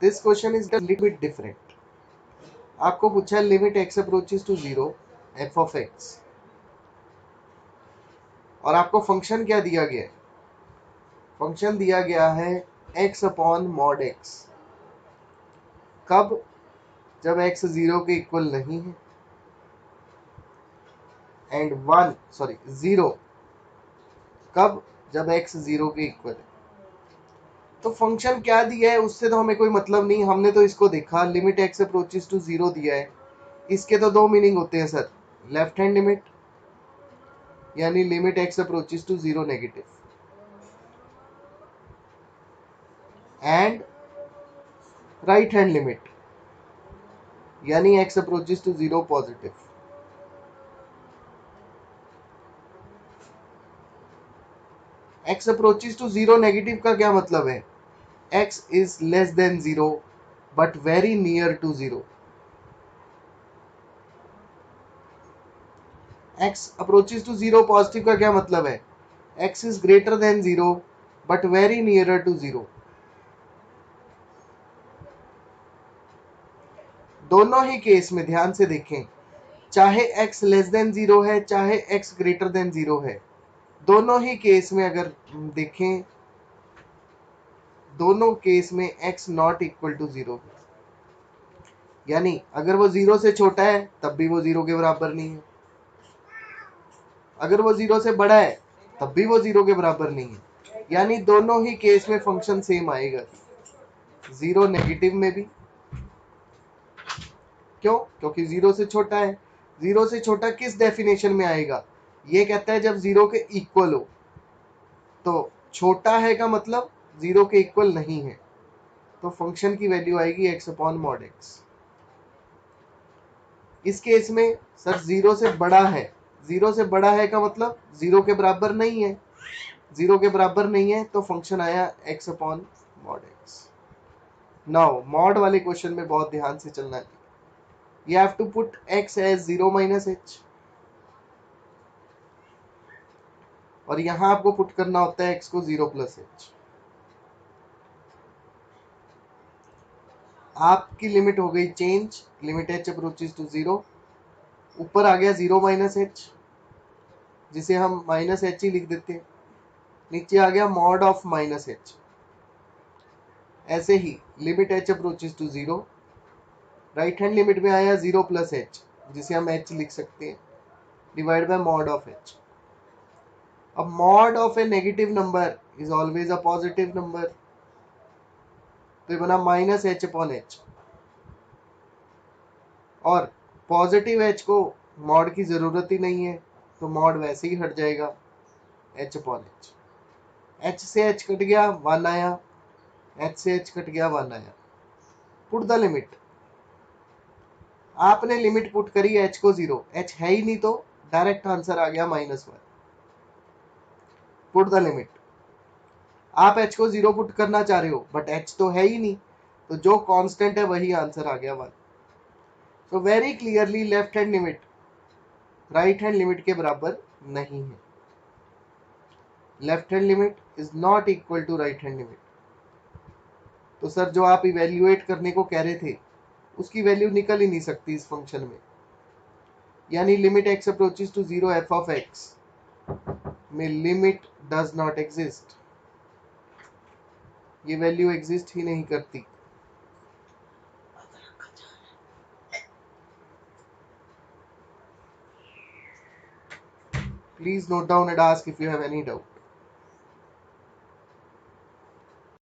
This question is little bit different. आपको पूछा है limit x approaches to 0 f of x, और आपको फंक्शन क्या दिया गया है? फंक्शन दिया गया है x अपॉन मॉड x। कब? जब x 0 के इक्वल नहीं है एंड 0 कब? जब x 0 के इक्वल है। तो फंक्शन क्या दिया है उससे तो हमें कोई मतलब नहीं, हमने तो इसको देखा लिमिट x अप्रोचेस टू 0 दिया है। इसके तो दो मीनिंग होते हैं सर, लेफ्ट हैंड लिमिट यानी limit x approaches to 0 negative, and right hand limit यानी x approaches to 0 positive. x approaches to 0 negative का क्या मतलब है? x is less than 0 but very near to 0। x approaches to 0 positive का क्या मतलब है? x is greater than 0 but very nearer to 0। दोनों ही केस में ध्यान से देखें, चाहे x लेस देन 0 है चाहे x ग्रेटर देन 0 है, दोनों ही केस में अगर देखें, दोनों केस में x नॉट इक्वल टू 0 है। यानी अगर वो 0 से छोटा है तब भी वो 0 के बराबर नहीं है, अगर वो 0 से बड़ा है तब भी वो 0 के बराबर नहीं है। यानी दोनों ही केस में फंक्शन सेम आएगा, 0 नेगेटिव में भी। क्यों? क्योंकि 0 से छोटा है। 0 से छोटा किस डेफिनेशन में आएगा? ये कहता है जब 0 के इक्वल हो। तो छोटा है का मतलब 0 के इक्वल नहीं है, तो फंक्शन की वैल्यू आएगी x अपॉन मॉड x। इस केस में सर 0 से बड़ा है, 0 से बड़ा है का मतलब 0 के बराबर नहीं है, 0 के बराबर नहीं है तो फंक्शन आया x upon mod x। Now mod वाले क्वेश्चन में बहुत ध्यान से चलना है। You have to put x as 0 minus h, और यहां आपको पुट करना होता है x को 0 प्लस h। आपकी लिमिट हो गई change, limit h approaches to 0, ऊपर आ गया 0 माइनस h, जिसे हम माइनस h ही लिख देते हैं, नीचे आ गया मॉड ऑफ माइनस h। ऐसे ही limit h approaches to 0, right hand limit में आया 0 प्लस h, जिसे हम h लिख सकते हैं, divide by mod of h। अब mod of A negative number is always a positive number, तो ये बना माइनस h अपॉन h, और पॉजिटिव h को मॉड की जरूरत ही नहीं है तो मॉड वैसे ही हट जाएगा, h अपॉन h। h से h कट गया 1 आया, h से h कट गया 1 आया। पुट द लिमिट, आपने लिमिट पुट करी h को 0, h है ही नहीं तो डायरेक्ट आंसर आ गया -1। पुट द लिमिट, आप h को 0 पुट करना चाह रहे हो बट h तो है ही नहीं, तो जो कांस्टेंट है वही आंसर आ गया 1। तो very clearly left hand limit right hand limit के बराबर नहीं है। Left hand limit is not equal to right hand limit. तो सर जो आप इवेल्युएट करने को कह रहे थे उसकी वैल्यू निकल ही नहीं सकती इस फंक्शन में, यानी limit x approaches to 0 f of x में लिमिट डज नॉट एग्जिस्ट, ये वैल्यू एग्जिस्ट ही नहीं करती। Please note down and ask if you have any doubt.